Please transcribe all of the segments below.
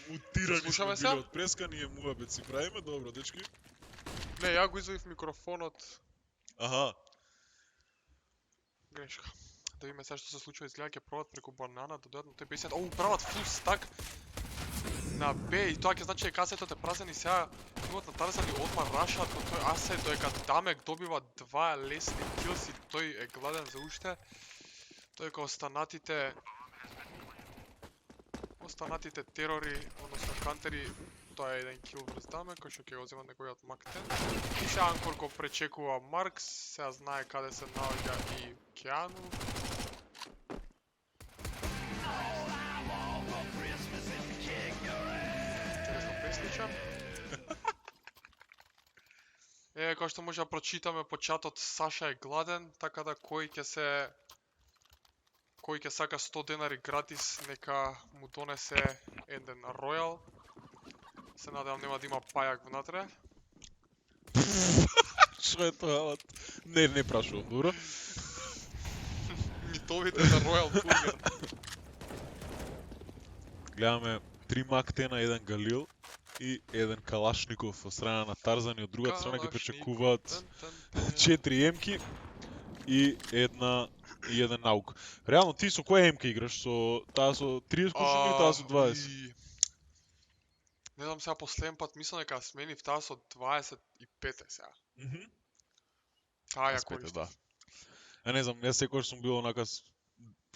Мутирани сме Слушаме се? били од прескани е муабет си правиме, добро дечки. Не, ја го извадив микрофонот. Аха. Грешка. Да видиме сега што се случува, изгледа ќе пробат преку банана да дојдат на тој бесет. Оу, прават фул стак на Б и тоа ќе значи дека касетот е празен и сега тимот на Тарзан и одма рашат на тој асет, доека Дамек добива 2 лесни килс и тој е гладен за уште. Доека останатите терори, односно кантери, тоа е еден кил врз Дамек, кој што ќе го зема неговиот Мактен. И сега Анкор го пречекува Маркс, сега знае каде се наоѓа и Кеану. Интересна песнича. Кој што може да прочитаме по чатот, Саша е гладен, така да кој ќе сака 100 денари гратис, нека му донесе еден ројал. Се надевам нема да има пајак внатре. Што е тоа? Не прашувам, добро? Митовите на Ројал Бургер. Гледаме 3 Мактена, еден Галил и еден Калашников од страна на Тарзан и од другата страна ќе пречекуваат 4 емки и еден наук. Реално ти со која емка играш? Со таа со 30 кушини и таа со 20? Не знам сега последен пат мислам дека сменив таа со 25 сега. Таа ја користам. Да. Не знам, јас секогаш сум бил онака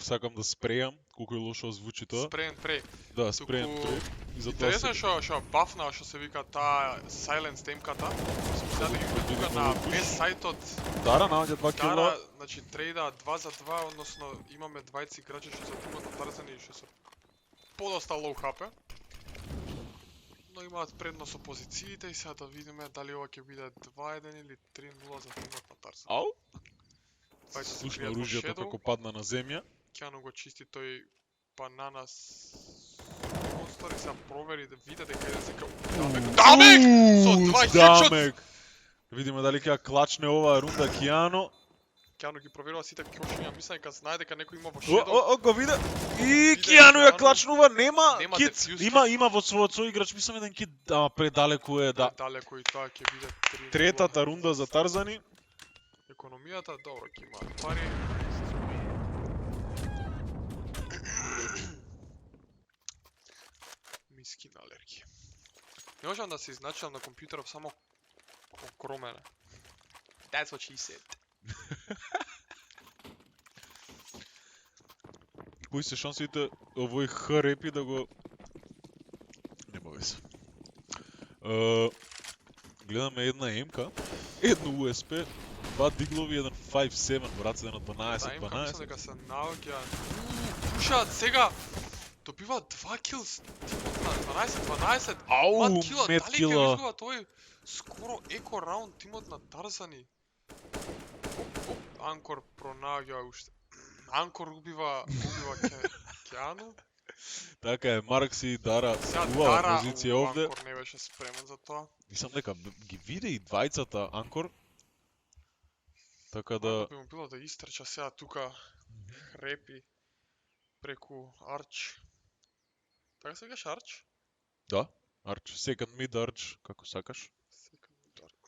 сакам да спрејам, колку е лошо звучи тоа. Спреен прей. Да, спреен прей. Интересно што бафна што се вика таа Silence темката. Сега да ги тука на без сајтот. Дара наоѓа 2 кила. Дара, значи трейда 2 за 2, односно имаме двајци играчи што се тимот на Тарзан и што се подоста лоу хп. Но имаат предност со позициите и сега да видиме дали ова ќе биде 2-1 или 3-0 за тимот на Тарзан. Ау? Двајци Слушна оружјето како падна на земја. Кеану го чисти тој банана Монстор и сега провери да види дека е дека Дамек со 2 хедшот. Видиме дали ќе клачне оваа рунда Киано. Кеану ги проверува сите кјошиња, мисля дека знае дека некој има во шедо. Го виде. И Киано ја клачнува, нема кит. Има во својот соиграч, мислам еден кит, ама предалеку е, да. Предалеку и тоа ќе биде 3. Третата рунда за Тарзани. Економијата, добро, ќе имаат пари. Мискин алергија. Не можам да се изначам на компјутеров само окромене. That's what she said. Кои се шансите овој Х-репи да го... Нема везе. Гледаме една МК, едно USP, 2 диглови, еден 5-7, брат, еден 12-12. Да, МК мисля дека се наоѓа. Пушаат сега! Добива 2 килс, тимот на 12-12. Ау, мет кила, мет дали ќе кила. изгуба тој скоро еко раунд тимот на Тарзани? Анкор пронаѓа уште. Анкор убива Кеану. Така е, Маркс и Дара Сега убава Дара, позиција овде. Анкор не беше спремен за тоа. Мислам дека ги виде и двајцата Анкор. Така да... Би му било да истрча сега тука Репи преку Арч. Така се викаш Арч? Да, Арч. Second mid Arch, како сакаш. Second mid Arch.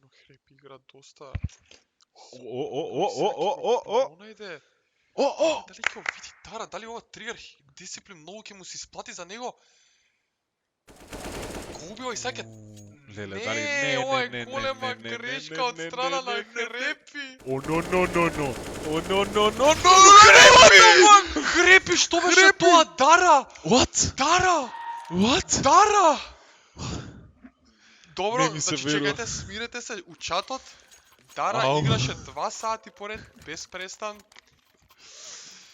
Но Репи игра доста... Онајде... Дали ќе види Дара, дали ова тригер дисциплин многу ќе му се исплати за него? Го убива и сега Леле, не, дали не, ова е не, голема грешка од страна на Хрепи. О, но. Хрепи, што беше тоа? Дара! What? Дара! What? Дара! Добро, Не ми се значи верува. чекајте, смирете се у чатот. Дара играше 2 сати поред, без престан.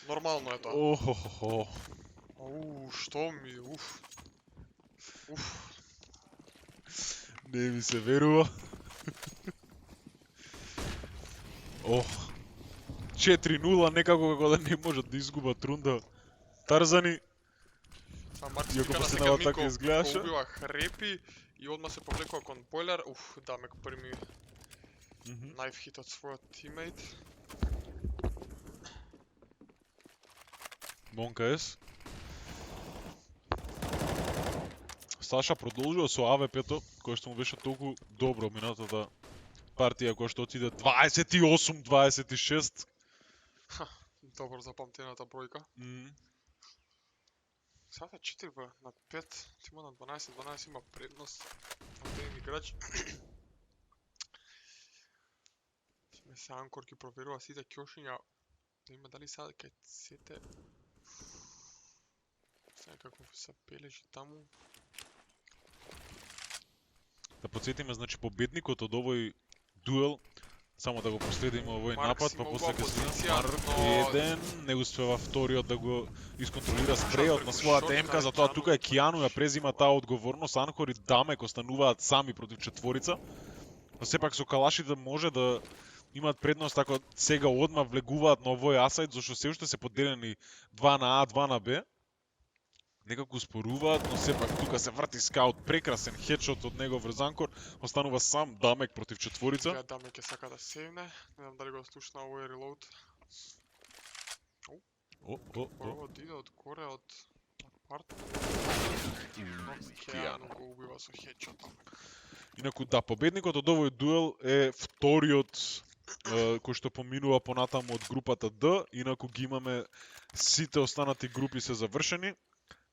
Нормално е тоа. Што ми, Не ми се верува. 4-0, некако како да не можат да изгубат рунда. Тарзани. Иако последната така изгледаше. Убива Хрепи и одма се повлекува кон Бойлер. Дамек прими најф хит од својот тиммейт. Монка С. Саша продолжува со АВП-то, кој што му беше толку добро минатата партија, која што отиде 28-26. Добро запамтената бројка. Сега 4 на 5, тима на 12-12 има предност на тем играч. Сме се Анкор ки проверува сите кјошиња. Да има дали сега кај сете... Сега како се бележи таму. Да подсетиме, значи победникот од овој дуел, само да го проследиме овој напад, па после ќе се Марк еден, не успева вториот да го исконтролира спрејот на својата МК, затоа тука е Кијану ја презима таа одговорност, Анкор и Дамек остануваат сами против четворица. Но сепак со калашите може да имаат предност ако сега одма влегуваат на овој асајд, зашто се уште се поделени 2 на А, 2 на Б. Некако успоруваат, но сепак тука се врти скаут, прекрасен хедшот од него врз Анкор, останува сам Дамек против четворица. Сега Дамек ќе сака да сейвне, не знам дали го слушна овој релоуд. Прво да иде од горе од апарт. Кијану го убива со хедшот. Инаку да, победникот од овој дуел е вториот кој што поминува понатаму од групата Д, инаку ги имаме сите останати групи се завршени.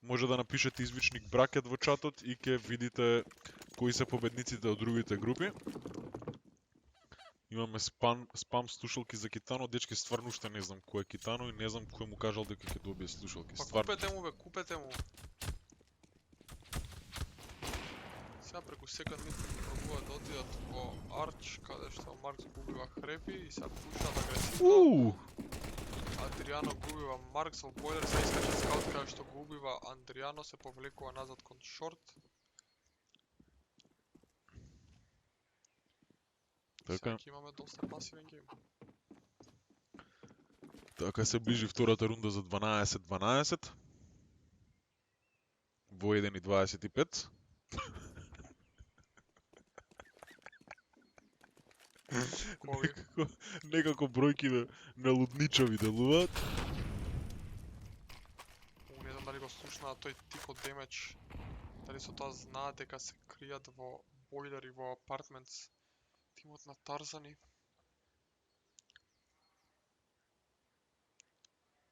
Може да напишете извичник бракет во чатот и ќе видите кои се победниците од другите групи. Имаме спам слушалки за Китано, дечки стварно уште не знам кој е Китано и не знам кој му кажал дека ќе добие слушалки. Па купете му бе, купете му. Сега преку секој мит пробуваат да отидат во Арч, каде што Маркс губива Хрепи и сега пушат агресивно. Адријано губива Маркс во бойлер, се искача скаут каде што го убива Андријано, се повлекува назад кон шорт. Сега имаме доста пасивен гейм. Така се ближи втората рунда за 12-12. Во 1:25. Некако бројките на лудничови делуваат. Не знам дали го слушнаа тој тип од демедж. Дали со тоа знаат дека се кријат во бойлер и во апартментс тимот на Тарзани.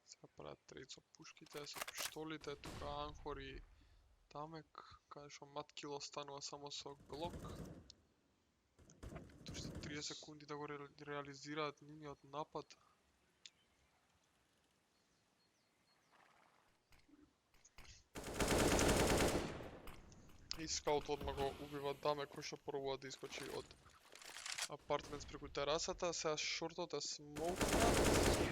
Сега прават трейд со пушките, со пиштолите, тука Анхор и Дамек, каде што Маткил останува само со Глок. Уште 30 секунди да го реализираат нивниот напад. И скаут одма го убива Даме кој што пробува да искочи од апартментс преку терасата. Сега шортот е смоукнат,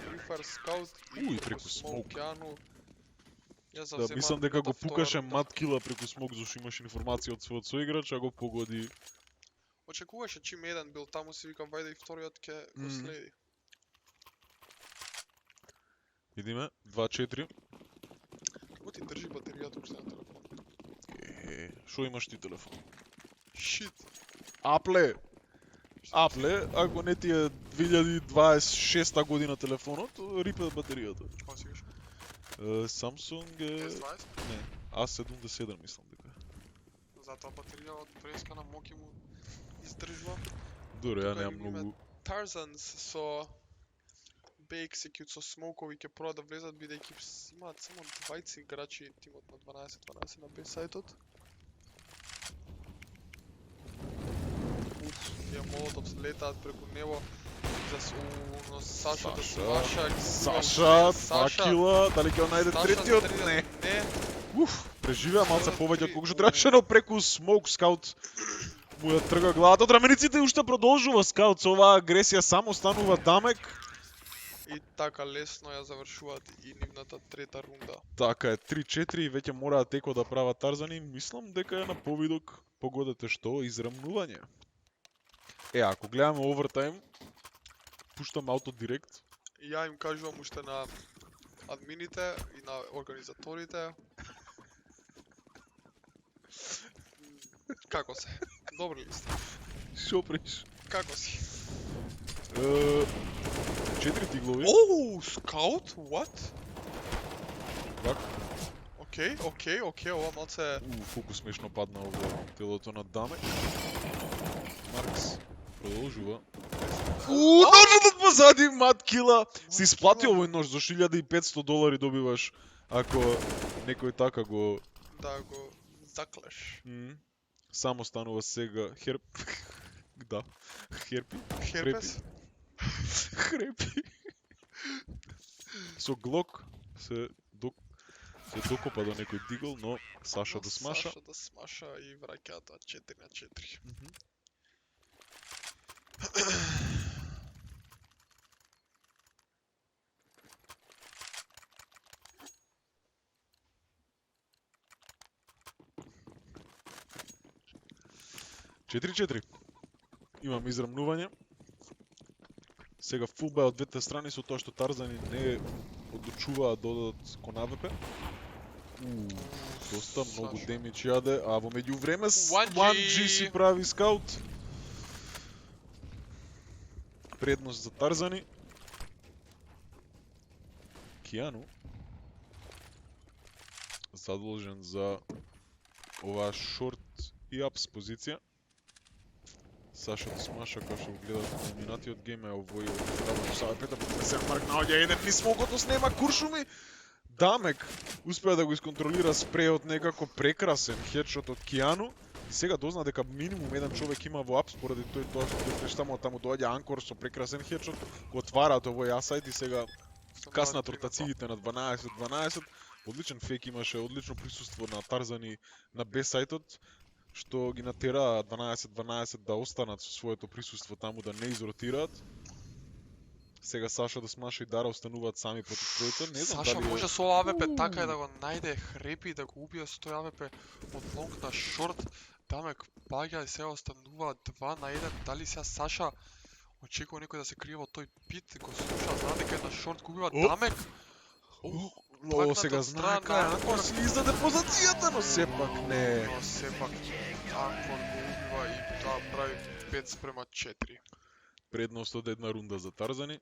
прифар скаут и преку смоукјану. Да, мислам дека го пукаше Маткила преку смок, зашто имаш информација од својот соиграч, а го погоди. Очекуваше чим еден бил таму, си викам вајде и вториот ќе го следи. Видиме, 2-4. Како ти држи батеријата уште на телефон? Шо имаш ти телефон? Шит. Апле, ако не ти е 2026 година телефонот, рипе батеријата. Кога си виш? Samsung е... S20? Не, A77 мислам дека. Затоа батерија од прескана моки му издржува. Добре, ја немам многу. Tarzans со B-Execute со смоукови ќе пробат да влезат, бидејќи имаат само двајца играчи тимот на 12-12 на B-сајтот. Тие молотов летаат преку него. Но Саша да Саша, Акила, дали ќе најде третиот? Не. Преживеа малце повеќе од колку што требаше, но преку смоук скаут му ја трга главата од рамениците и уште продолжува скаут со оваа агресија, само останува Дамек. И така лесно ја завршуваат и нивната трета рунда. Така е, 3-4 и веќе мораат теко да прават Тарзани. Мислам дека е на повидок, погодете што, израмнување. Ако гледаме овертайм, пуштам ауто директ. Ја им кажувам уште на админите и на организаторите. Како се? Добри ли сте? Шо преш? Како си? 4 тиглови. Скаут? What? Вак. Окей, ова малце... Фокус смешно падна во телото на Дамек. Маркс продолжува. Ножот од позади, мат кила. Си исплати овој нож за $1500 добиваш ако некој така го Да го заклеш. Само станува сега херп. Да. Херпи. Херпес? Хрепи. Со глок се докопа до некој дигл, но Саша да смаша. Саша да смаша и враќаат 4-4. Имам израмнување. Сега фулбај од двете страни со тоа што Тарзани не одлучуваат да одат кон АВП. Доста многу демидж јаде, а во меѓувреме 1G си прави скаут. Предност за Тарзани. Кијану задолжен за оваа шорт и апс позиција. Саша да смаша како што го гледат на минатиот гейм, е овој од Сава Петар, се Марк наоѓа еден низ смогото, снема куршуми. Дамек успеа да го исконтролира спреот некако прекрасен хедшот од Кијану. И сега дозна дека минимум еден човек има во апс поради тој тоа што таму доаѓа Анкор со прекрасен хедшот, го отвараат овој асайд и сега каснат ротациите на 12-12. Одличен фейк имаше, одлично присуство на Тарзани на Б-сајтот, што ги натераа 12-12 да останат со своето присуство таму, да не изротираат. Сега Саша да смаша и Дара остануваат сами против тројца. Не знам Саша дали може со АВП така и да го најде Хрепи да го убие со тој АВП од лонг на шорт. Дамек паѓа и сега остануваат 2 на 1. Дали сега Саша очекува некој да се крие во тој пит, го слуша, знае дека е на шорт губива Дамек. О, сега знае кај Анкор си издаде позицијата, но сепак не. Но сепак Анкор го убива и тоа прави 5-4. Предност од една рунда за Тарзани.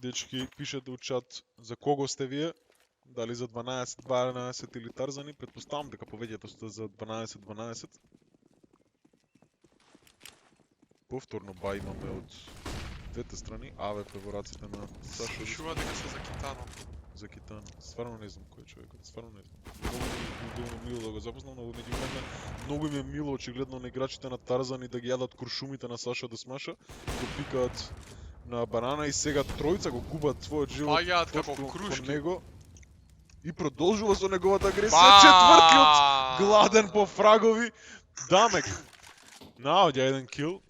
Дечки, пишете у чат за кого сте вие. Дали за 12-12 или Тарзани. Предпоставам дека повеќето сте за 12-12. Повторно бај имаме од двете страни. АВП во раците на Саша. Слушува дека се за Китано. За Китано. Стварно не знам кој е човекот. Стварно не знам. Многу ми е мило да го запознам, но меѓувреме многу ми е мило очигледно на играчите на Тарзани да ги јадат куршумите на Саша да смаша, го пикаат на банана и сега тројца го губат својот живот Паѓаат како точно крушки. кон него. И продолжува со неговата агресија. Четвртиот гладен по фрагови. Дамек наоѓа еден кил.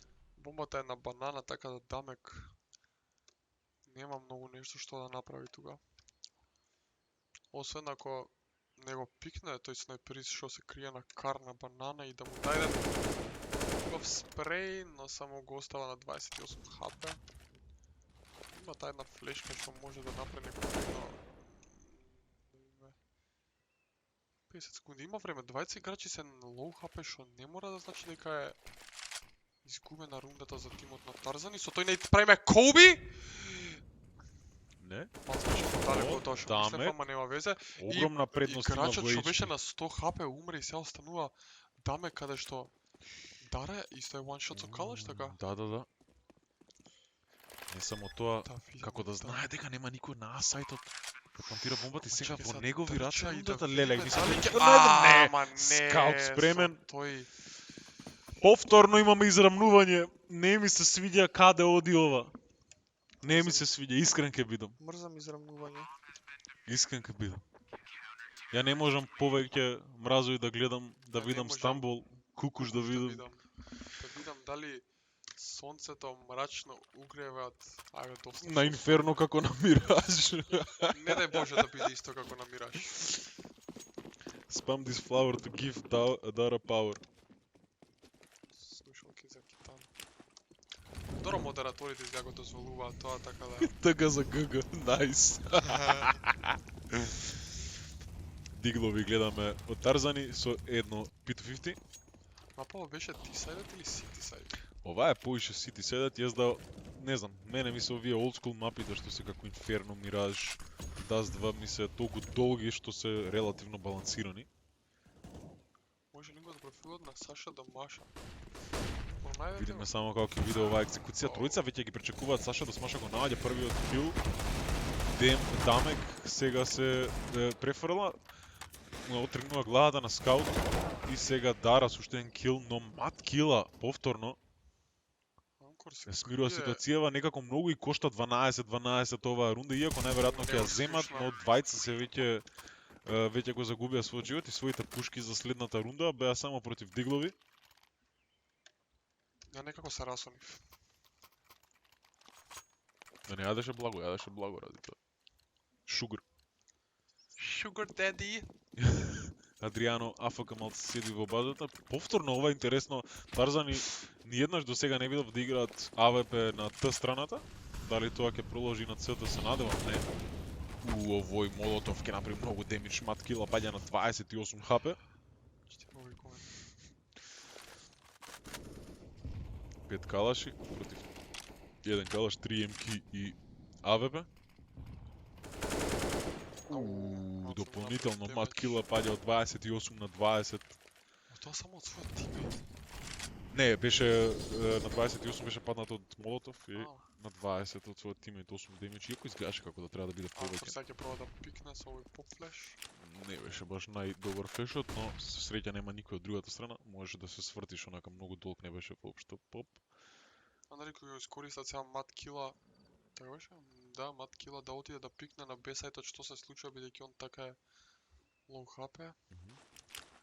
Бомбата е на банана, така да Дамек нема многу нешто што да направи тука. Освен ако не го пикне тој снайперист што се крие на кар на банана и да му даде таков спреј, но само го остава на 28 хп. Има таа една флешка што може да направи некој, но 50 секунди има време. Двајца играчи се на лоу хп, што не мора да значи дека е изгубена рундата за тимот на Тарзани. Со тој не правиме Коби! Не. Малце беше подалеку од тоа што мислев, ама нема везе. Огромна предност има во играчот што беше HP. на 100 хп умре и сега останува Дамек каде што Дара исто е one shot со калаш, така? Да. Не само тоа, Да, видимо, како да знае дека нема никој на А-сајтот. Плантира бомбата и Ама сега чекај, во сега негови трча раци и да рундата видиме лелек. дали ќе- Не, не, скаут спремен. со тој Повторно имаме израмнување. Не ми се свиѓа каде оди ова. Не ми се свиѓа, искрен ке бидам. мрзам израмнување. Искрен ке бидам. Ја не можам повеќе мразови да гледам, да Ја не видам можам Стамбул, кукуш да видам. Да видам дали сонцето мрачно угреваат, ајде доста. На инферно како на Мираж. Не дај Боже да биде исто како на Мираж. Spam this flower to give Dara power. Слушалки за Китан. Добро, модераторите сега го дозволуваат тоа, така да... Така за ГГ, најс. Диглови гледаме од Тарзани со едно P250. Мапава беше T-side или City-side? Ова е поише City Sedat, јас да не знам, мене ми се овие олдскул мапите што се како Inferno, Mirage, Dust 2 ми се толку долги што се релативно балансирани. Може линкот профилот на Саша да маша. Видиме само како ќе биде оваа екзекуција. Тројца веќе ги пречекуваат Саша да смаша го наоѓа првиот кил. Дамек сега се префрла. Му отргнува главата на скаут и сега Дара суштен кил, но мат кила повторно. Смирува ситуацијава некако многу и кошта 12-12 оваа рунда, иако најверојатно ќе ја земат, но двајца се веќе го загубија својот живот и своите пушки за следната рунда беа само против диглови. Ја некако се расонив. Да не јадеше благо ради тоа. Sugar Daddy. Адриано АФК малце седи во базата. Повторно ова интересно, Тарзани ниеднаш до сега не видов да играат АВП на Т страната. Дали тоа ќе продолжи на ЦТ, се надевам, не. Овој Молотов ќе направи многу демидж, мат кила паѓа на 28 хп. 5 калаши против 1 калаш, 3 МК и АВП. Дополнително мат кила паѓа од 28 на 20. Тоа само од својот тиммейт. Не, беше на 28 беше паднат од Молотов и на 20 од својот тиммейт 8 демидж, иако изгледаше како да треба да биде повеќе. Сега ќе проба да пикне со овој поп флеш. Не беше баш најдобар флешот, но со среќа нема никој од другата страна, можеше да се свртиш онака многу долг, не беше воопшто поп. А дали кој го искористат сега мат кила, така беше? Да, мат кила да отиде да пикне на бесајтот што се случува бидејќи он така е лоу хп.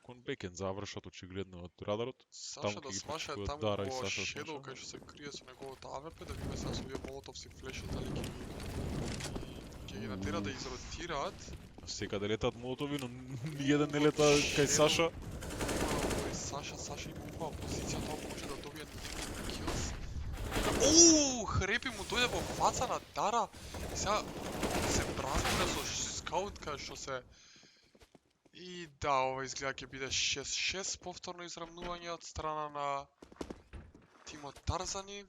Кон бекен завршат очигледно од радарот. Саша да смаша таму во шедоу кај што се крие со неговото АВП, да видиме сега со овие молотовски флеши дали ќе ги натера да изротираат. Секаде летаат молотови, но ниеден не лета кај Саша. Саша има убава позиција, тоа може да добие килс. Хрепи му дојде во фаца на Дара и сега се празниме со скаут кај што се. И да, ова изгледа ќе биде 6-6 повторно израмнување од страна на тимот Тарзани.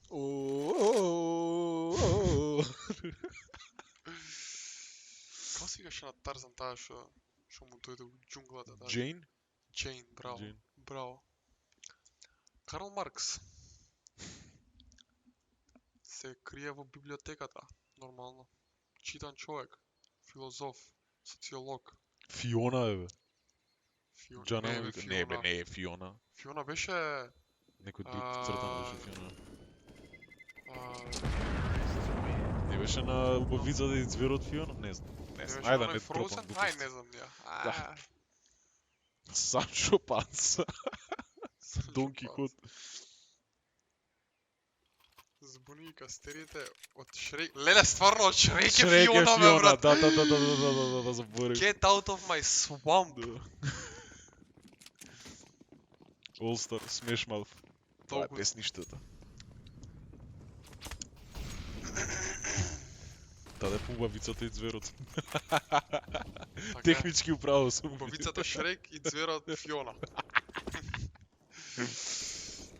Како се играше на Тарзан таа што му дојде во џунглата? Джейн? Джейн, браво. Карл Маркс се крие во библиотеката, нормално. Читан човек, филозоф, социолог. Фиона бе. Не е Фиона. Фиона беше некој друг цртан беше Фиона. Не беше на убавицата и зверот Фиона? Не знам. Ајде да не тропам глупости. Ај, не знам ја. Санчо Панса. Дон Кихот. Збуни кастерите од Шрек. Леле, стварно од Шрек е Шрек е Фиона, бе, брат. Да, заборив. Get out of my swamp. All Star, Smash Mouth. Това е Толку. песништата. Таде по убавицата и зверот. Технички управо сум. Убавицата Шрек и зверот Фиона.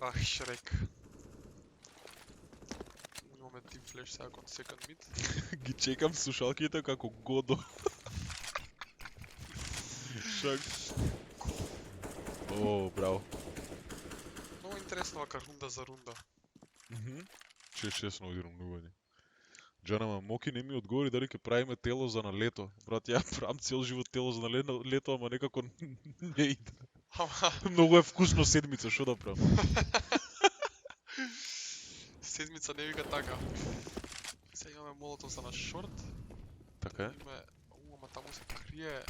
Ах, Шрек. Имаме тим флеш сега кон second mid. Ги чекам слушалките како Годо. Шак. О, браво. Много интересно вака рунда за рунда. 6-6 на израмнување. Джанама Моки не ми одговори дали ќе правиме тело за на лето. Брат, ја правам цел живот тело за на лето, ама некако не иде. Многу е вкусно седмица, што да правам? Седмица не вика така. Сега имаме молотов за на шорт. Така е. Име, ама таму се крие.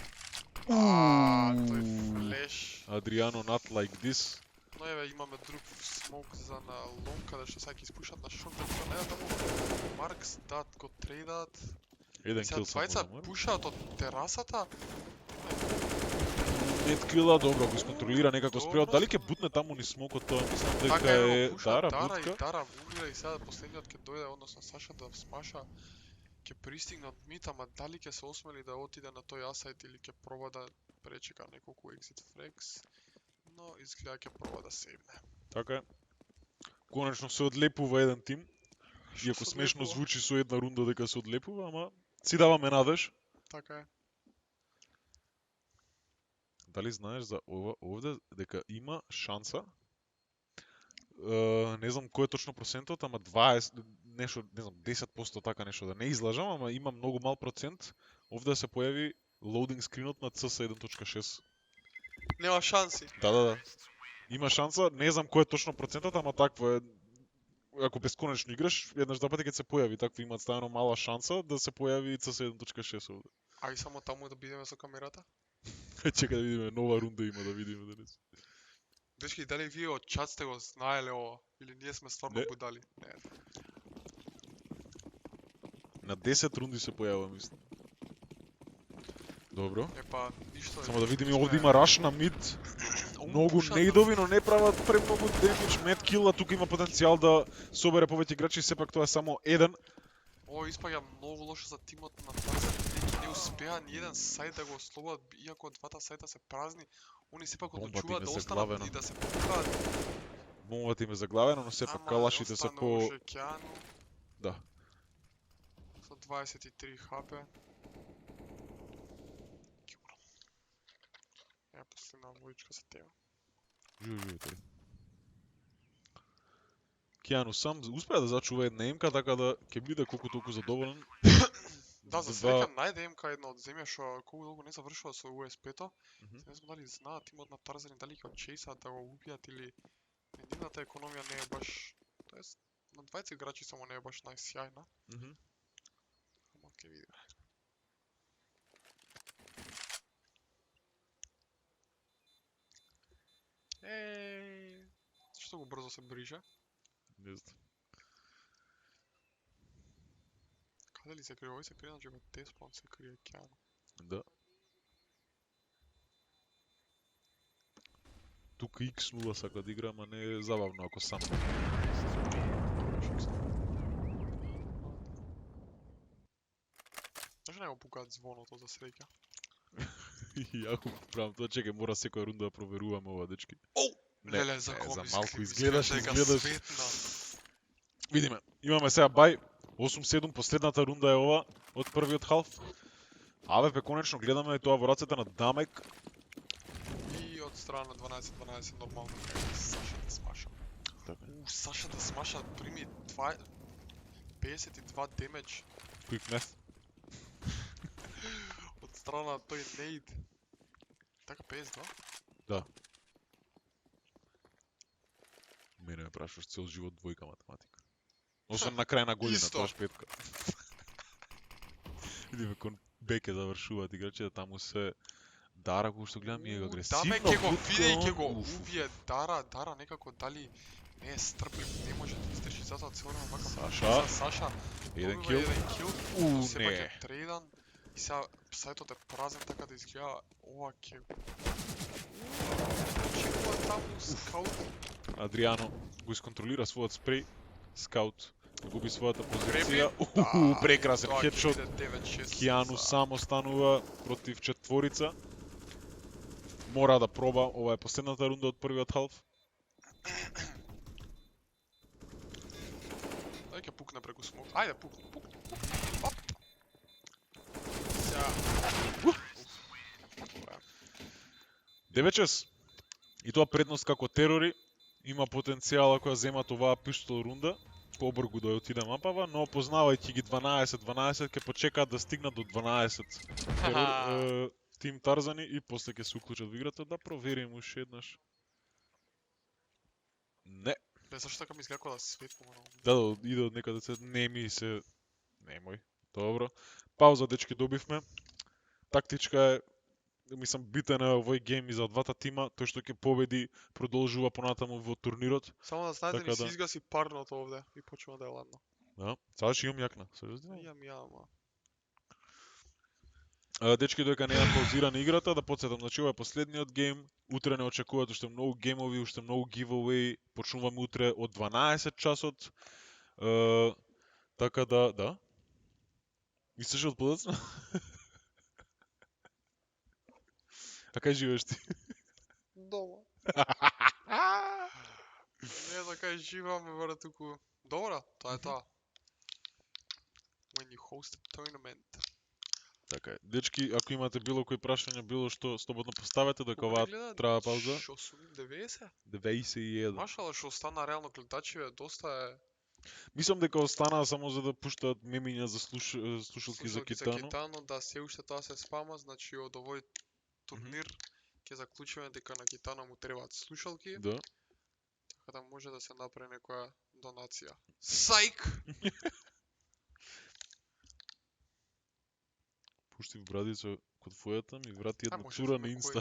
Тој флеш. Адриано not like this. Но еве имаме друг смоук за на лонг, каде што сега ќе испушат на шорт, да не таму. Маркс дат го трейдат. Еден Сега кил само двајца за Марк. пушаат од терасата. Нет кила, добро го исконтролира некако спреот. Дали ќе бутне таму ни смокот, тоа мислам дека Така е е, Дара Дара бутка. и Дара вуглира и сега последниот ќе дојде, односно Саша да смаша. Ќе пристигне од мид, ама дали ќе се осмели да отиде на тој асайт или ќе проба да пречека неколку exit frags, но изгледа ќе проба да сейвне. Така е. Конечно се одлепува еден тим. Иако се смешно одлепува? звучи со една рунда дека се одлепува, ама си даваме надеж. Така е. Дали знаеш за овде дека има шанса? Не знам кој е точно процентот, ама 20, нешто, не знам, 10% така нешто, да не излажам, ама има многу мал процент овде да се појави loading скринот на CS 1.6. Нема шанси. Да. Има шанса, не знам кој е точно процентот, ама такво е. Ако бесконечно играш, еднаш два пати ќе се појави, такво имаат ставено мала шанса да се појави CS 1.6 овде. Ај само таму да бидеме со камерата. Чека да видиме, нова рунда има да видиме денес. Дечки, дали вие од чат сте го знаеле ова? Или ние сме стварно Не. будали? Не. На 10 рунди се појавува, мислам. Добро. Епа, ништо. Само да видиме, овде има раш на мид. Многу нейдови, но не прават премногу демидж. Мед кил, тука има потенцијал да собере повеќе играчи, сепак тоа е само еден. Ово испаѓа многу лошо за тимот на Тарзан, бидејќи не успеа ни еден сајт да го ослободат, иако двата сајта се празни, они сепак Бомбата одлучуваат им да е останат заглавена. и да се покажат. Бомбата им е заглавена, но сепак калашите се по... Ама Кеану Да. со 23 хп. Ја последна војчка за тебе. Живи, тој. Кијану сам успеа да зачува една емка, така да ќе биде колку толку задоволен. Да, за среќа најде МК една од земја што колку долго не завршува со USP-то. Не знам дали знаат тимот на Тарзани дали ќе чејсаат да го убијат или нивната економија не е баш, тоест на 20 играчи само не е баш најсјајна. Ама ќе видиме. Што го брзо се бриже? Не знам. Каде ли се крие? Овој се крие, значи во Теспон се крие Кеану. Да. Тука X0 сака да игра, ама не е забавно ако сам. Зашто не го пукаат звоното за среќа? Ја го правам тоа, чекај, мора секоја рунда да проверуваме ова, дечки. Леле, за кого за мислим? малку Мислим изгледаш. светна. Видиме, имаме сега бај, 8-7, последната рунда е ова, од првиот халф. АВП конечно гледаме тоа во рацете на Дамек. И од страна 12-12 нормално. Саша да смаша. Така. Саша да смаша прими 52 демедж Quick math. од страна тој нейд. Така 52? Да. Мене ме прашуваш цел живот двојка математика. Освен на крај на година, Исто. тоа петка. Видиме кон Беке завршуваат играчите, таму се Дара, кој што гледам, е агресивно. Даме ќе го бутка, види и ќе го уф. убие Дара некако дали не е стрплив, не може да издржи затоа цело време вака. Саша. За Саша. Еден Добива кил. еден кил. Сепак Не. е трейдан и сега сајтот е празен така да изгледа ова ќе. Чекува таму скаут. Адриано го исконтролира својот спреј. Скаут губи својата Греби. позиција. Прекрасен Тоа ќе хедшот. биде 9-6 Кијану за- сам останува против четворица. Мора да проба, ова е последната рунда од првиот халф. Ај ќе пукне преку смок. Ајде пукне. Оп. Сега. Добре. 9-6. И тоа предност како терори. Има потенцијал ако ја земат оваа пиштол рунда. Побргу да ја отиде мапава, но познавајќи ги 12-12 ќе почекаат да стигнат до 12 терор, тим Тарзани и после ќе се уклучат во играта да провериме уште еднаш. Не. Бе, зашто така ми изгледа како да светло на Да, иде од некаде се неми се... Немој. Добро. Пауза, дечки, добивме. Тактичка е, мислам, битен е овој гейм и за двата тима. Тој што ќе победи продолжува понатаму во турнирот. Само да знаете, Така ми се да. изгаси парното овде и почнува да е ладно. Да. Сега ќе имам јакна. Сериозно? Имам ја, ама. Дечки, додека не ја паузира на играта, да подсетам, значи ова е последниот гейм. Утре не очекуваат уште многу геймови, уште многу giveaway. Почнуваме утре од 12 часот. Така да. Мислиш од подоцна? А кај живееш ти? Дома. Не, така и живеаме, бре, туку. Добро, тоа е тоа. when you host a tournament. Така е. Дечки, ако имате било кои прашања, било што, слободно поставете, дека оваа Прегледа, трава пауза. Шо сум 90? 91. Машала што остана реално гледачи, бе, доста е Мислам дека останаа само за да пуштаат мемиња за слушалки за Китано. Китано, да се уште тоа се спама, значи од овој турнир ќе заклучиме дека на Китано му требаат слушалки, Да. така да може да се направи некоја донација. Сайк! Пуштив брадица код фојата, ми врати една може цура да на има инста.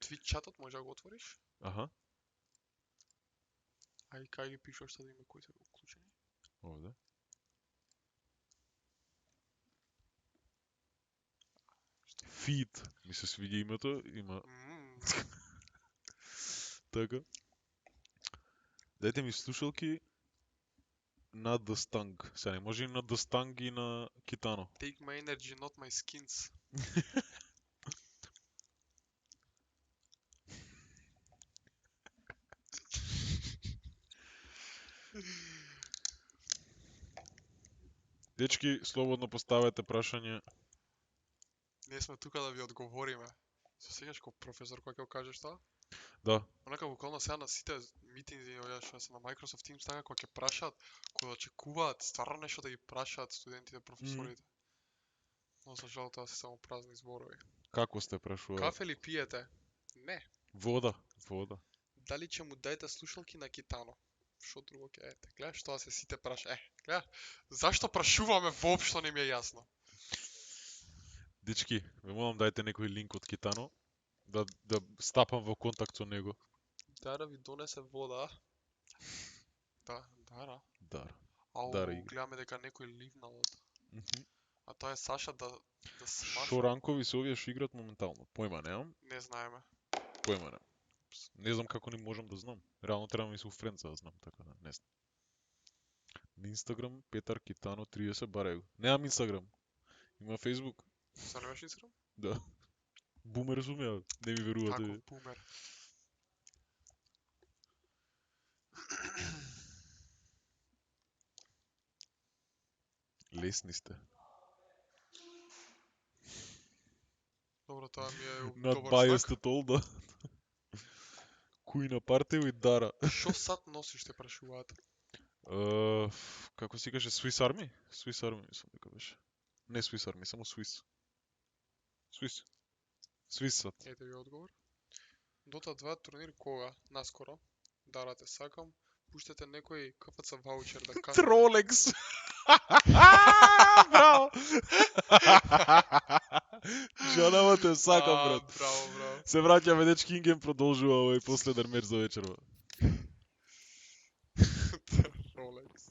Твит чатот може да го отвориш? Аха, Ај кај ги пишуваш да има кои се уклучени? овде. Feed, ми се свиѓа името, има така. Дајте ми слушалки на The Stung. Сега не може и на The Stung и на Китано. Take my energy, not my skins. Дечки, слободно поставете прашање. Ние сме тука да ви одговориме. Се сеќаш како професор кој ќе го кажеш тоа? Да. Онака буквално сега на сите митинзи што се на Microsoft Teams така кога ќе прашаат, кога очекуваат стварно нешто да ги прашаат студентите, професорите. Но за жал тоа се само празни зборови. Како сте прашували? Кафе ли пиете? Не. Вода. Вода. Дали ќе му дајте слушалки на Китано? Што друго ќе ете? Гледаш, тоа се сите праша. Гледаш, зашто прашуваме воопшто не ми е јасно. Дечки, ве молам дайте некој линк од Китано да стапам во контакт со него. Дара ви донесе вода. Да, Дара. Дара. Ау, Дара игра. гледаме дека некој ливнал од. А тоа е Саша да смаша. Шо ранкови се овие што играат моментално? Појма немам. Не знаеме. Појма немам. Не знам како не можам да знам. Реално треба ми се уфренца да знам, така да не знам. На Инстаграм Петар Китано 30 барај го. Немам Инстаграм. Има Фейсбук. Са немаш Инстаграм? Да. Бумер сум ја, не ми верувате. Како бумер. Лесни сте. Добро, тоа ми е Not добар biased знак. at all, да. Кој на партија и Дара. Шо сад носиш, те прашуваат? Како си каже, Swiss Army? Swiss Army, мислам дека беше. Не Swiss Army, само Swiss. Swiss. Swiss сад. Ете ви одговор. Dota 2 турнир кога? Наскоро. Дара, те сакам. Пуштете некој КФЦ ваучер да каже. Тролекс! Браво! Жанама те сакам, брат. Браво, браво. Се враќаме, дечки, Инген продолжува овој последен меч за вечерва. Ролекс.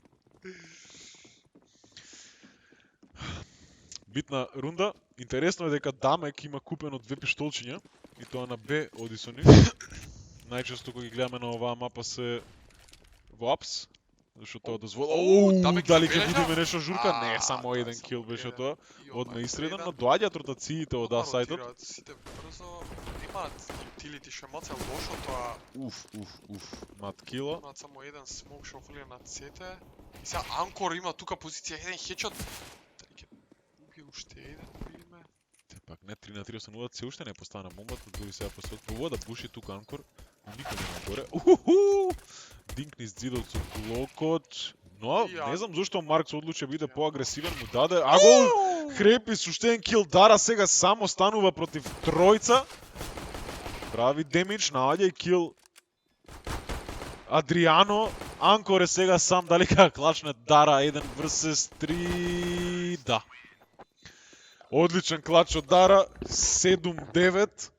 Битна рунда. Интересно е дека Дамек има купено 2 пиштолчиња и тоа на Б Одисони. Најчесто кога ги гледаме на оваа мапа се во апс, зашто тоа дозвола. Дамек Дали ќе забележа? будеме нешто журка? Не, само тоа еден само кил беше еден. тоа. И Одма одма истреден, еден. но доаѓаат ротациите од Одма А-сајтот. ротираат сите брзо. Имаат utility што е малце лошо тоа. Мат кила. Имаат само еден смок што фрлија на цете. И сега Анкор има тука позиција, еден хедшот. Дали ќе убие уште еден, да видиме. Пак не 3 на 3 остануваат, се уште не постана бомбата, дори сега посот. Пробува да буши тука Анкор, но никој не нагоре. Динкни зидот со блокот. Но, не знам зашто Маркс одлучи да биде поагресивен, му даде. Агол! Хрепи с уште еден кил, Дара сега само станува против тројца. Прави демидж, наоѓа и кил. Адриано, Анкор е сега сам, дали ка клачне Дара 1 vs 3, да. Одличен клач од Дара, 7-9.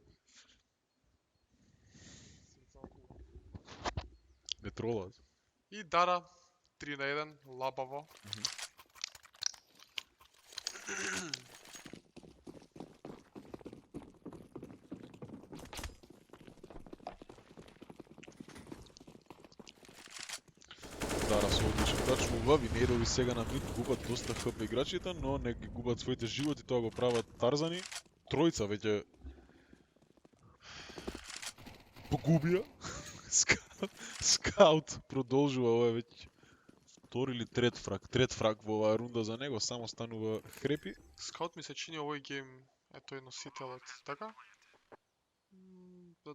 Не тролаат. И Дара 3 на 1, лабаво. Дара се одличен клач, убави нейдови сега на мид, губат доста ХП играчите, но не ги губат своите животи, тоа го прават Тарзани. Тројца веќе погубија. Скаут продолжува ова веќе втори или трет фраг. Трет фраг во оваа рунда за него, само станува хрепи. Скаут ми се чини овој гейм е тој носителот, така?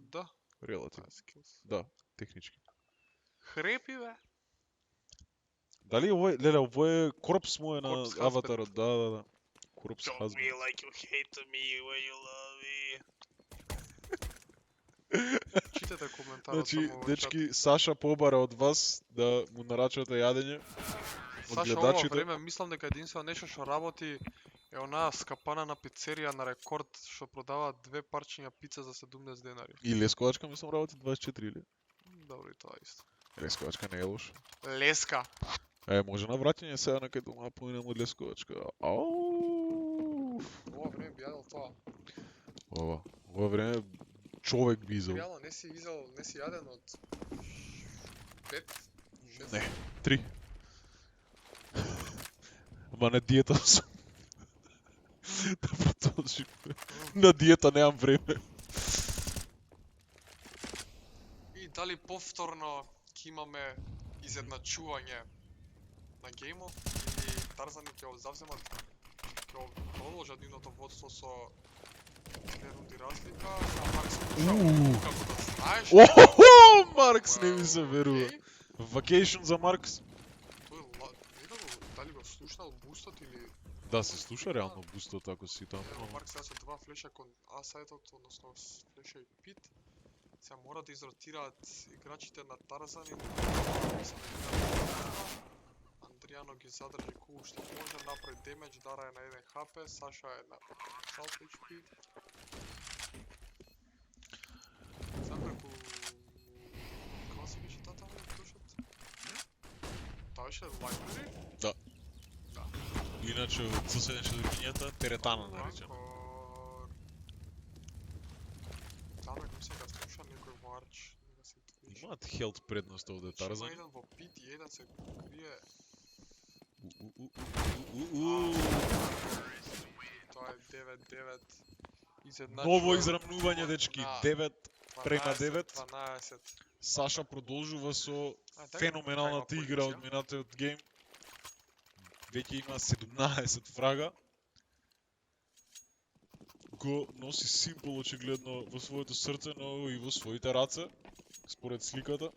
Да. Релативно. Skills. Да, технички. Хрепи, бе? Дали овој, леле, овој е корпс му е на Corpse husband. аватарот, да. Корпс Show хазбенд. me like you hate me when you love me. Читате коментарот Значи, само во чат. дечки, Саша побара од вас да му нарачате јадење. Од Саша, ова гледачите. време мислам дека единствено нешто што работи е онаа скапана на пицерија на Рекорд што продава 2 парчиња пица за 70 денари. И лесковачка мислам работи 24 или? Добро и тоа исто. Лесковачка не е лош. Леска. Може на враќање сега на кај дома поинам од лесковачка. Ау. Ова време би јадел тоа. Ова време човек би изел. Реално не си јаден од 5, 6. Не, 3. Ама на диета сум. Да продолжим. На диета немам време. И дали повторно ќе имаме изедначување на геймов или Тарзани ќе го завземат, ќе го продолжат нивното водство со 2 рунди разлика, а Маркс како да знаеш. Охо, Маркс не ми се верува. Окей. Vacation за Маркс. Тој дали го слушнал бустот или Да, се слуша реално бустот ако си таму. Ево, Марк сега со 2 флеша кон А-сајтот, односно с флеша и пит. Сега мора да изротираат играчите на Тарзан и Андријано ги задржи колку што може, направи демедж, Дара е на 1 HP, Саша е на half HP. Сега преку... Како се беше таа таму точат? Таа беше library? Да. Иначе од соседен шедокињата теретана наречена. Таа ми сега слуша некој варч, нека се твиш. Имаат хелт предност овде Има Тарзан. еден во пит и еден се крие. Тоа е 9-9. Ново израмнување, дечки. 9 према 9. 12. Саша продолжува со А, така, феноменалната така, игра позиција. од минатиот гейм. Веќе има 17 фрага. Го носи Симпл очигледно во своето срце, но и во своите раце, според сликата.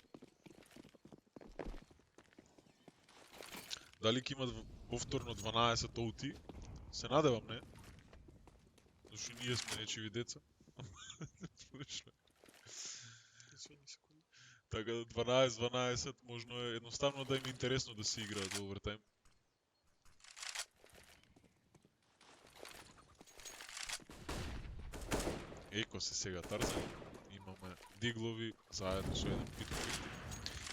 Дали ќе имат повторно 12 OT? Се надевам, не? Зашто ние сме нечиви деца. Извини секунда. Така да 12-12 можно е едноставно да им е интересно да се играат во овертајм. Еко се сега Тарзан. Имаме диглови заедно со еден питови.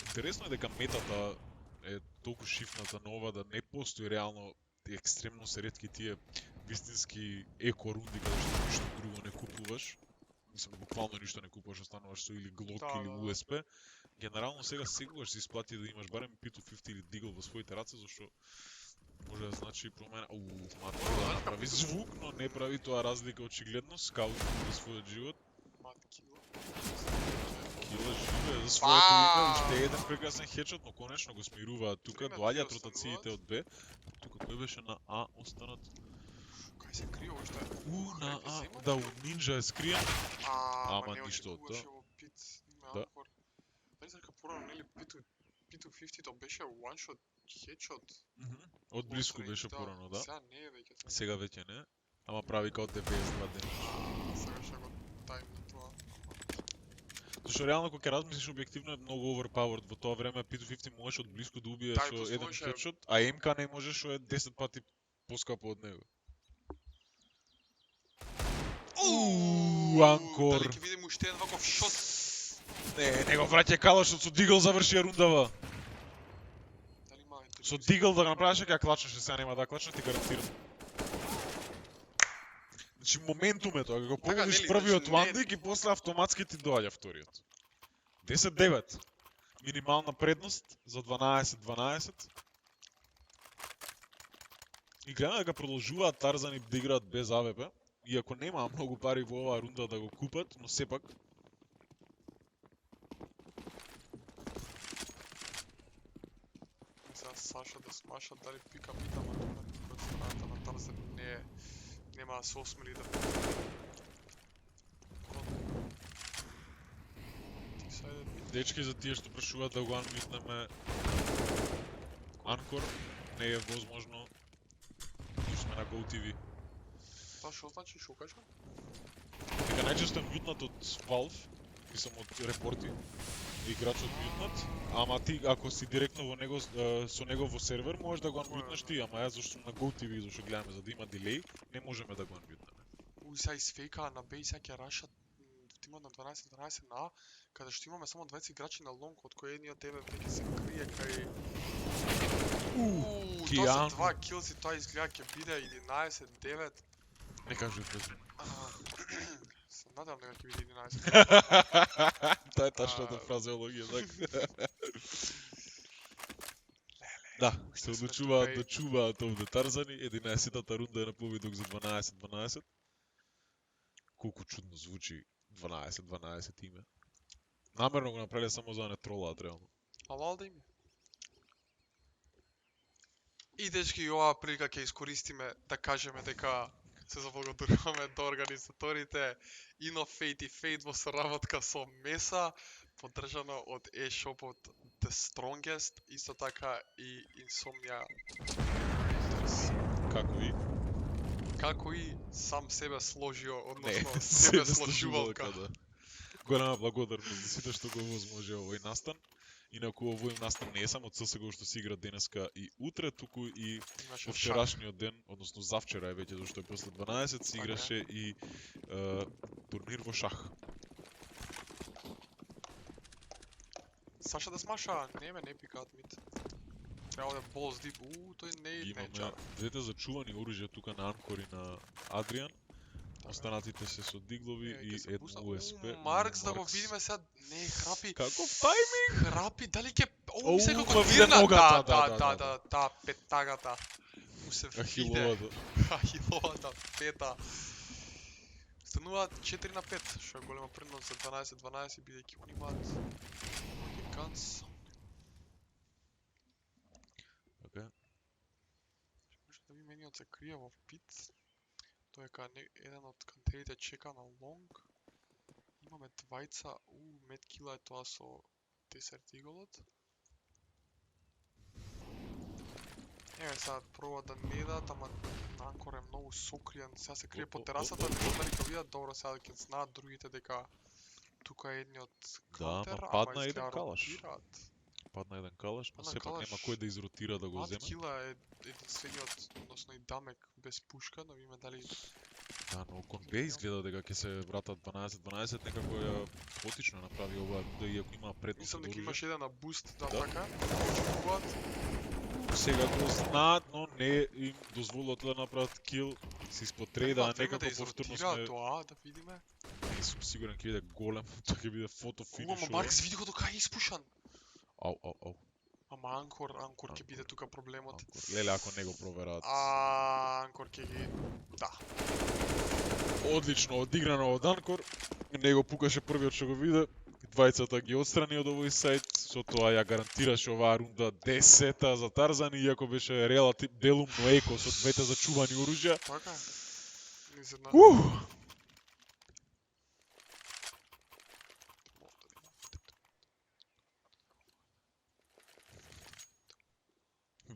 Интересно е дека метата е толку шифната нова да не постои реално екстремно се ретки тие вистински еко рунди каде што ништо друго не купуваш. Мислам, буквално ништо не купуваш, остануваш со или Glock Да, или да. USP. Генерално сега секогаш се исплати да имаш барем P250 или Deagle во своите раце, зашто може да значи промена. Матко да направи звук, но не прави тоа разлика очигледно. Скаут за својот живот. Маткило. Кила живе за своето име, уште еден прекрасен хедшот, но конечно го смируваат тука, Сега доаѓаат тие ротациите од Б. Тука кој беше на А останат? Кај се крие уште? На А, да, у Нинджа е скриен. Ама не ништо од тоа. очекуваше во пит. Има Да. отпор. Дали дека порано нели P250 то беше one shot headshot. Од блиску Отстрани, беше порано, да. Сега не е веќе тоа. Сега веќе не. Ама прави као 92 дена. Сега ќе го тајм на тоа. Зашто реално кога ќе размислиш објективно е многу overpowered. Во тоа време P250 можеш од блиску да убие Да, и со плюс еден можеше- хедшот, а МК не можеш што е 10 пати поскапо од него. Анкор. Дали ќе видиме уште еден ваков шот? Не го враќа калашот со Дигл заврши рундава. Дали има Со Дигл да направиш ќе клачнеш, сега нема да клачнеш, ти гарантирам. Значи моментум е тоа, кога го Така, погодиш нели, првиот значи, не- ландик и после автоматски ти доаѓа вториот. 10-9. Минимална предност за 12-12. И гледам дека продолжуваат Тарзани да играат без АВП, иако нема многу пари во оваа рунда да го купат, но сепак Сега Саша да смаша, дали пика мита, ама тука од страната на Тарзан нема да се осмели да Дечки, за тие што прашуваат да го анмютнеме Анкор, не е возможно, што сме на GoTV. Тоа што значи, што кажа? Дека најчесто е мютнат од Valve, мислам од репорти, играчот мютнат, ама ти ако си директно во него со него во сервер, можеш да го анмютнеш ти, ама јас зашто на GoTV зашто гледаме за да има дилеј, не можеме да го анмютнеме. Сега изфейкаа на Б и сега ќе рашат тимот на 12-12 на А, каде што имаме само 20 играчи на лонг, од кој едниот тебе веќе се крие кај тоа се 2 килси, тоа изгледа ќе биде 11-9. Не кажи презум. Се надевам дека ќе биде 11. Тоа е тачната фразеологија, така. Да, се одлучуваат да чуваат овде Тарзани, 11-тата рунда е на победок за 12-12. Колку чудно звучи 12-12 име. Намерно го направиле само за да не тролаат реално. Ала да име. И дечки, оваа прилика ќе искористиме да кажеме дека се заблагодаруваме до организаторите InnoFate и Fate во соработка со Меса, поддржано од e-shopот The Strongest, исто така и Insomnia. Како и сам себе сложио, односно себе сложувалка. Голема благодарност за сите што го овозможи овој настан. Инаку овој настан не е само ЦСГО што се игра денеска и утре, туку и во вчерашниот ден, односно завчера е веќе, зашто е после 12 се играше и турнир во шах. Саша да смаша, не пикаат мит. Треба да е болс дип, тој не е Имаме двете зачувани оружја тука на Анкор и на Адриан. Останатите се со диглови и едно USB. Маркс, да го видиме сега. Не, храпи. Каков тајминг? Храпи, дали ке... Ово ми се како дирна. Да, петагата. Му се виде. Ахиловата пета. Стануваат 4-5, што е голема предност за 12-12, бидејќи они имаат Ганс. Океј. Може да би мениот се крие во пит. Тој е еден од кантерите чека на лонг. Имаме двајца, медкила е тоа со Desert Eagle-от. Еве сега проба да не дадат, ама Анкор е многу сокриен. Сега се крие по терасата, не знам дали ќе видат добро сега ќе знаат другите дека тука е едниот кантер, падна еден калаш. Падна еден калаш, но сепак нема кој да изротира да го земе. Медкила е единствениот, односно и дамек без пушка, но име дали... Да, но кон Б изгледа дека ќе се вратат 12-12, некако ја потично направи ова, да иако има предност. Мислам дека имаше еден на буст, да така, очекуваат. Сега го знаат, но не им дозволат да направат кил, се испотрейда, некако повторно сме... Тоа, да видиме. Не сум сигурен ќе биде голем, тоа ќе биде фото финиш. Ама Маркс види го дека е испушан. Ау. Ама Анкор ќе биде тука проблемот. Леле, ако не го провераат. Анкор ќе ги... Да. Одлично одиграно од Анкор. Не го пукаше првиот што го виде. Двајцата ги отстрани од овој сајт, со тоа ја гарантираше оваа рунда 10-та за Тарзан, иако беше релативно делумно еко со двете зачувани оружја. Така.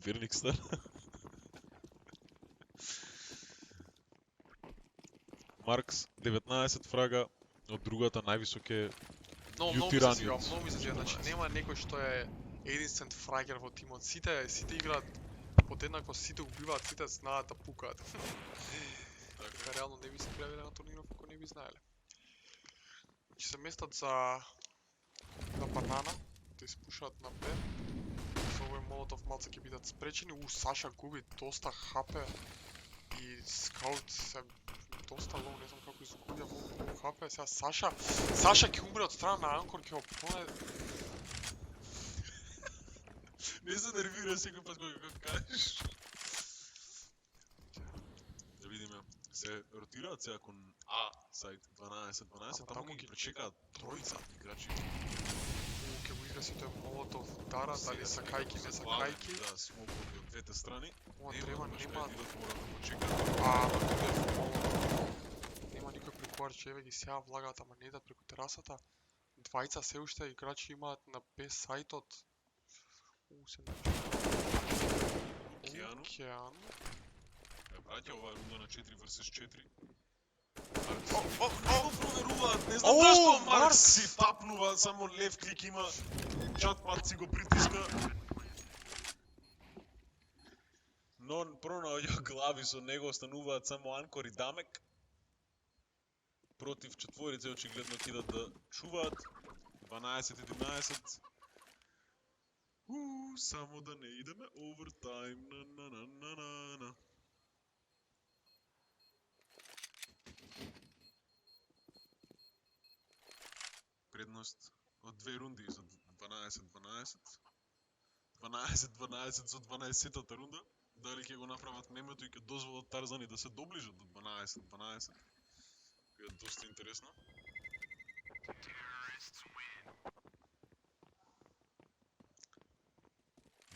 Верникстар. Маркс 19 фрага, од другата највисок е Јутираниот. Многу ми се свија, значи нема некој што е единствен фрагер во тимот. Сите играат подеднакво, сите убиваат, сите знаат да пукаат. Така реално не би се пријавиле на турниров ако не би знаеле. Значи се местат за банана, да испушаат на Б. Со овој молотов малце ќе бидат спречени. Саша губи доста хапе и скаут се доста лоу, не знам како изгубија многу хапе. Сега Саша ќе умре од страна на Анкор, ќе опоне... Не се нервира секој пат кога го кажеш. Да видиме, се ротираат сега кон А, сајд 12-12, таму ги пречекаат тројца играчи. Ке го игра си тој Молотов Дара, дали сакајки, не сакајки. Да, смокови од двете страни. Ова треба нема... Мора да го чека. Нема никој прекуар, че ги сеа влагаат, ама не идат преку терасата. Двајца се уште играчи имаат на Б сајтот. Океану. Праќа оваа рунда на 4 vs 4. Проверуваат, не знам зашто Маркс си тапнува, само лев клик има, чатпад си го притиска. Но пронаоѓа глави со него, остануваат само Анкор и Дамек. Против четворица очигледно кидат да чуваат. 12-11. Само да не идеме овертайм. На. Предност од две рунди за 12-12. 12-12 за 12-тата рунда. Дали ќе го направат мемето и ќе дозволат Тарзани да се доближат до 12-12. Е доста интересно.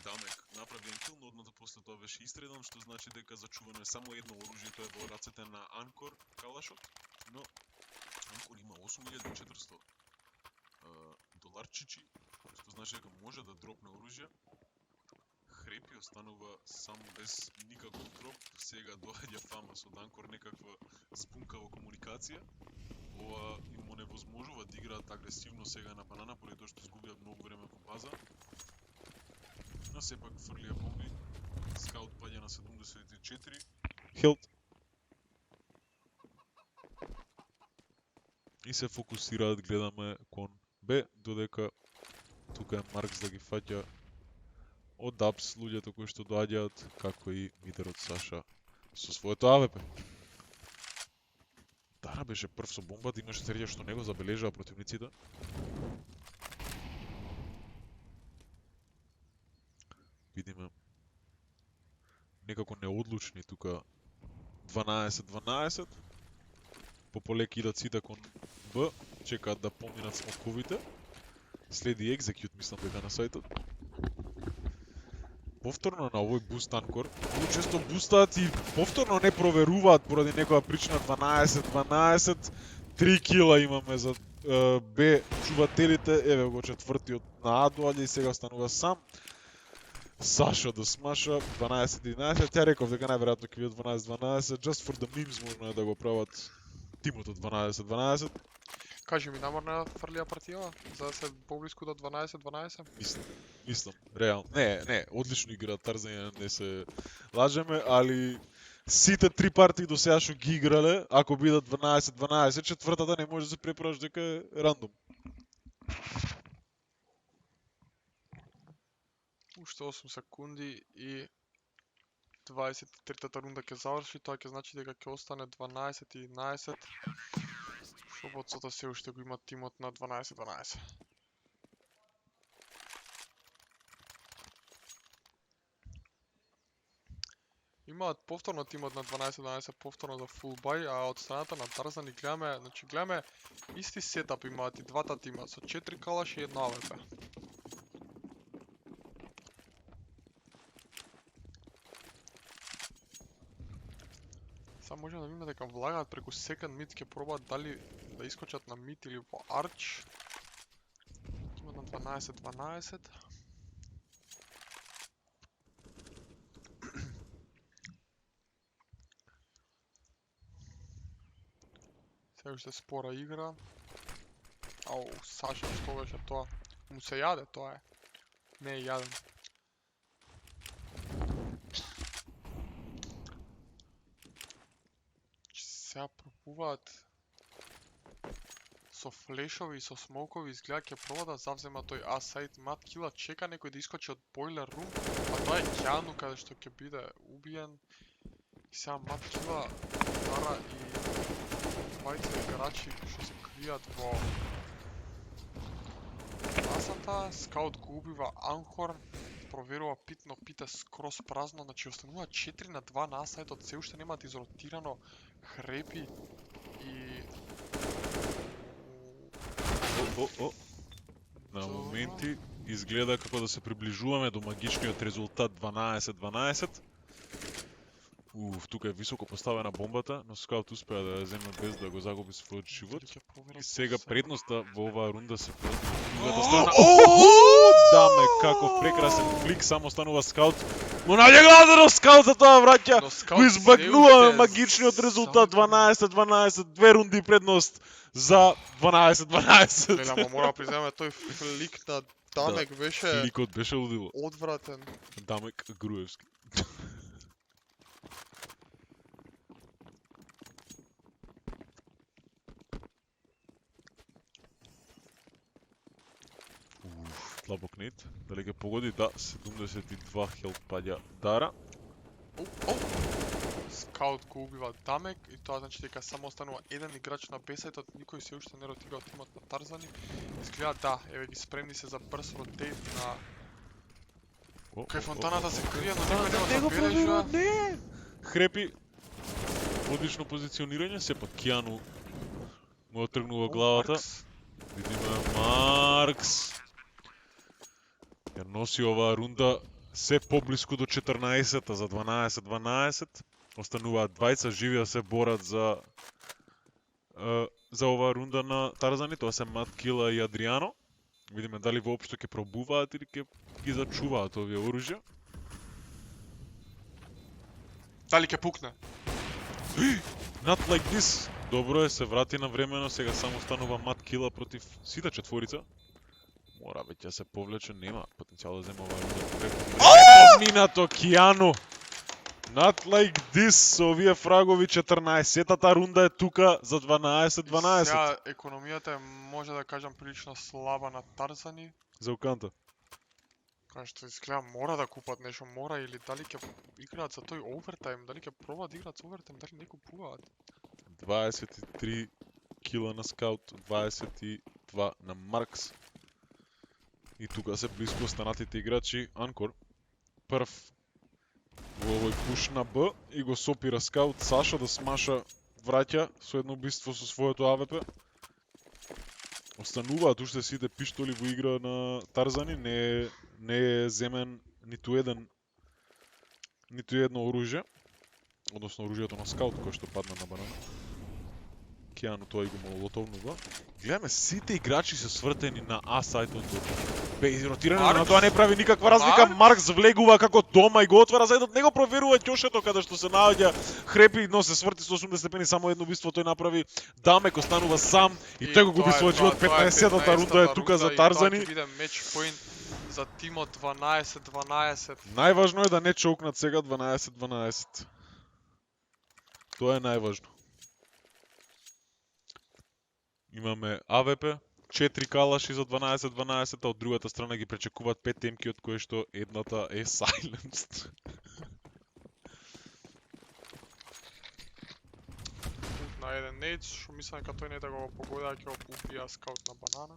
Дамек направи еден кил, но одното после тоа беше истредан, што значи дека зачувано е само едно оружје, тоа е во рацете на Анкор Калашот, но Анкор има 8400 доларчичи, што значи дека може да дропне оружје. Хрепи останува сам без никаков дроп, сега доаѓа фама со Анкор некаква збункава комуникација. Ова им оневозможува да играат агресивно сега на банана, поради тоа што изгубија многу време во база. Но сепак фрлија бомби. Скаут паѓа на 74. Хелт. И се фокусираат, гледаме кон Б, додека тука е Маркс да ги фаќа од Апс луѓето кои што доаѓаат, како и мидерот Саша со своето АВП. Дара беше прв со бомбата, имаше среќа што не го забележаа противниците. Видиме некако неодлучни тука 12-12. Пополек идат сите кон Б, чекаат да поминат смоковите. Следи екзекют, мислам дека на сајтот. Повторно на овој буст Анкор. Многу често бустаат и повторно не проверуваат поради некоја причина 12-12. 3 кила имаме за Б чувателите. Еве го четвртиот на А доаѓа и сега станува сам. Саша до смаша 12-11. Тя реков дека најверојатно ќе бидат 12-12. Just for the memes можно е да го прават тимот од 12-12. Кажи ми, наморна фрлија партија, за да се поблиску до 12-12? Мислам, реално. Не, одлично игра Тарзан, не се лажеме, али сите три партии до сега што ги играле, ако бидат 12-12, четвртата не може да се препораш дека е рандом. Уште 8 секунди и 23-та рунда ќе заврши, тоа ќе значи дека ќе остане 12-11. Шоботцата се уште го има тимот на 12-12. Имаат повторно тимот на 12-12 повторно за full buy, а од страната на Тарзан и гледаме исти сетап имаат и двата тима со 4 калаш и 1 АВП. Само можеме да видиме дека влагаат преку second mid, ќе пробаат дали да искочат на mid или во arch. Тимот на 12-12. Сега уште спора игра. Ау, Саша, што беше тоа? Му се јаде, тоа е. Не е јаден. Сега пробуваат со флешови и со смокови, изгледа ќе проба да завзема тој А сайт. Мат кила чека некој да искочи од бойлер рум, а тоа е Кјану каде што ќе биде убиен. И сега Мат кила Дара и двајца играчи што се кријат во базата. Скаут го убива Анкор, проверува пит, но пит е скроз празно, значи останува 4 на 2 на сајтот, се уште немаат изротирано Хрепи и О. На моменти изгледа како да се приближуваме до магичниот резултат 12-12. Тука е високо поставена бомбата, но Скаут успеа да ја земе без да го загуби својот живот. И сега предноста во оваа рунда се другата страна. Даме, каков прекрасен флик, само станува Скаут. Му најде главата на Скаут за тоа враќа. Го избагнуваме магичниот резултат 12-12, две рунди предност за 12-12. Не, ама мора да признаеме тој флик на Дамек беше Фликот беше лудило. одвратен. Дамек Груевски. Длабок нит. Дали ќе погоди? Да, 72 хелп паѓа Дара. Скаут го убива Дамек и тоа значи дека само останува еден играч на бесајтот, никој се уште не ротира од тимот на Тарзани. Изгледа да, еве ги спремни се за брз ротейт на кај фонтаната се крие, но никој нема да бележа. Не! Хрепи одлично позиционирање, сепак Кијану му отргнува главата. Видиме Маркс. Ја носи оваа рунда се поблиску до 14-та за 12-12. Остануваат двајца живи да се борат за оваа рунда на Тарзани, тоа се Мат Кила и Адриано. Видиме дали воопшто ќе пробуваат или ќе ги зачуваат овие оружја. Дали ќе пукне? Not like this. Добро е, се врати на времено, сега само станува Мат Кила против сите четворица. Мора веќе да се повлече, нема потенцијал да земе оваа рунда. Минато Кијану. Not like this, со овие фрагови 14-тата рунда е тука за 12-12. Сега економијата е, може да кажам, прилично слаба на Тарзани. За Оканта. Кај што изгледа мора да купат нешто, мора или дали ќе играат за тој овертајм, дали ќе пробаат да играат за овертајм, дали не купуваат. 23 кила на Скаут, 22 на Маркс. И тука се близко останатите играчи. Анкор прв во овој пуш на Б и го сопира Скаут. Саша да смаша враќа со едно убиство со своето АВП. Остануваат уште сите пиштоли во игра на Тарзани, не е земен ниту едно оружје, односно оружјето на Скаут кој што падна на банана. Кијану тоа и го молотовнува. Гледаме, сите играчи се свртени на А сајтот без ротирање, но тоа не прави никаква разлика. Маркс влегува како дома и го отвара заедот, не го проверува ќошето каде што се наоѓа. Хрепи, но се сврти со 80 степени, само едно убиство тој направи. Дамек останува сам и тој го губи својот живот. 15-тата рунда е тука за Тарзани. Тоа ќе биде меч поинт за тимот 12-12. Најважно е да не чокнат сега 12-12. Тоа е најважно. Имаме АВП, 4 калаши за 12-12, од другата страна ги пречекуваат 5 темки, од кои што едната е silenced. На еден нейт, што мислам дека тој не да го погода, ќе го убија Скаут на банана.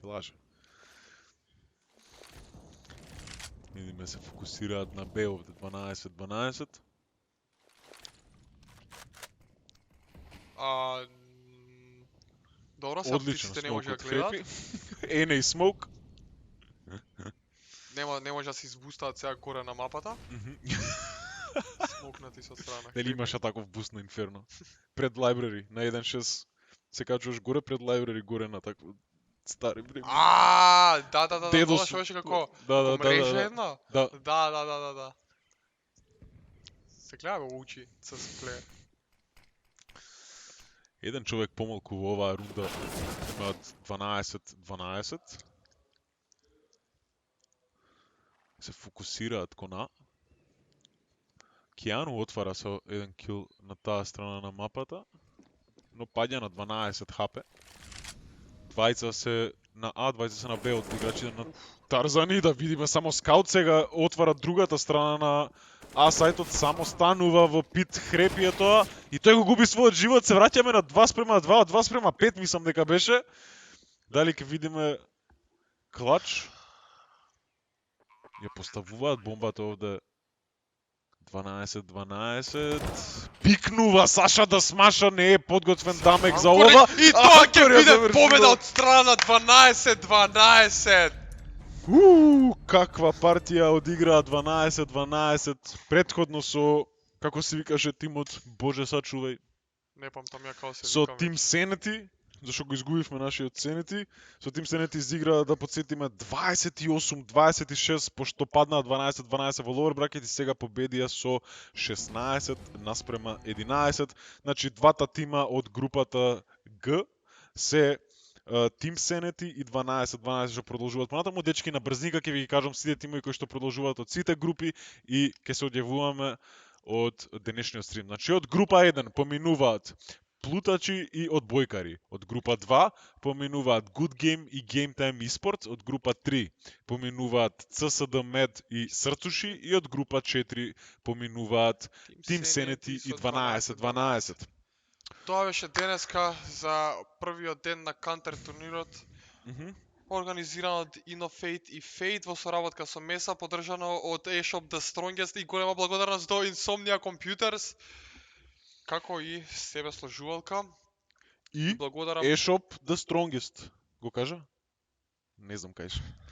Лаже. Видиме се фокусираат на Б овде 12-12. Добро, сега птиците не може да гледат. Ene и Smoke. Не може да се избустаат сега горе на мапата. Смокнати со страна. Нели имаше таков буст на Инферно? Пред Library, на 1.6. Се качуваш горе пред Library, горе на такво стари време. Да, тоа што беше како мрежа една? Да. Се гледа во очи, се гледа. Еден човек помалку во оваа рунда имаат 12-12. Се фокусираат кон А. Кијану отвара со еден кил на таа страна на мапата, но паѓа на 12 хп. Двајца се на А, двајца се на Б од играчите на Тарзани. Да видиме само Скаут сега отвара другата страна на А сајтот, само станува во пит Хрепи е тоа и тој го губи својот живот. Се враќаме на 2:2, 2:5 мислам дека беше. Дали ќе видиме клач? Ја поставуваат бомбата овде. 12-12. Пикнува Саша да смаша, не е подготвен дамек за Анкор, ова. и тоа ќе Анкор ја биде завршува. победа од страна 12-12. Каква партија одиграа 12-12. Претходно со, како се викаше тимот, Боже сачувај, Не памтам ја како се со викаме. Тим Сенети, зашто го изгубивме нашиот Сенети, со Тим Сенети изигра, да подсетиме, 28-26, пошто паднаа 12-12 во ловер бракет и сега победија со 16 наспрема 11. Значи, двата тима од групата Г се Тим Сенети и 12-12 што продолжуваат понатаму. Дечки, на брзника ќе ви ги кажам сите тимови кои што продолжуваат од сите групи и ќе се одјавуваме од денешниот стрим. Значи, од група 1 поминуваат Плутачи и одбојкари. Од група 2 поминуваат Good Game и Game Time Esports. Од група 3 поминуваат CSD Med и Срцуши. И од група 4 поминуваат Тим Сенети и 12-12. Тоа беше денеска за првиот ден на Кантер турнирот, организиран од Innofate и Fate во соработка со Меса, поддржано од eShop The Strongest и голема благодарност до Insomnia Computers, како и себе сложувалка. И Благодарам. eShop The Strongest. Го кажа? Не знам кај